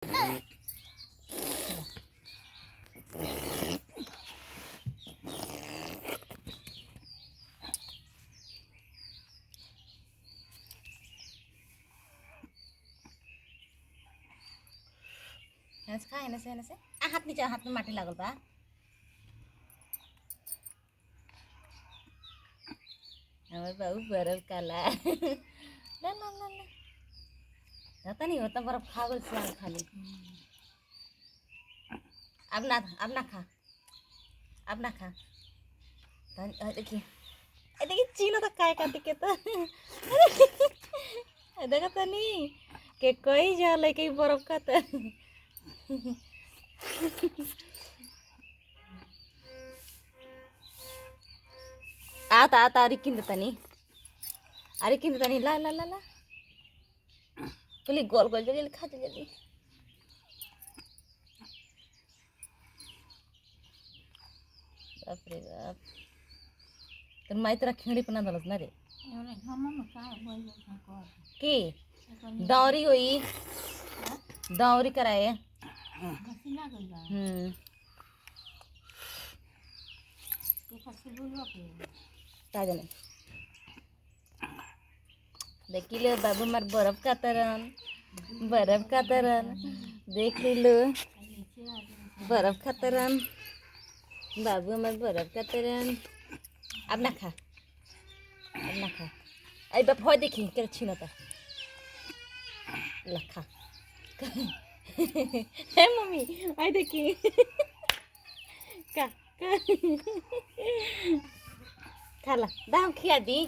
खा से हाथ नीचे हाथ में माटी लागल बा। हमारे बाबू बर्फ काला ला ला ला ला जाता नहीं होता बर्फ खा गल सियाल खाली। अब ना खा अब ना खा। देखिए देखिए चीनो तो काय काट के तो देखा तो नहीं के कोई जा लेके बर्फ का तो आता अरे किंद तनी ला ला ला ला गोल गोल जल्दी खा जल्दी। बाप रे बाप तर माई तेरा खिंडी पना दलस ना रे की दौरी हुई दौरी कराए। जाने देखी लो बाबू मार बर्फ का तरन देख लो बर्फ का तरन बाबू हमार बर्फ का तरन। अब ना खा आई बाप हो देखी क्या छीनो था लखा है मम्मी आई देखी का खाला दा हम खिया दी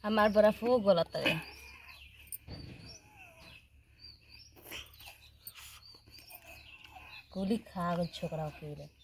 हमार बर्फ वो गलत है कुली खा गल छोकरा के।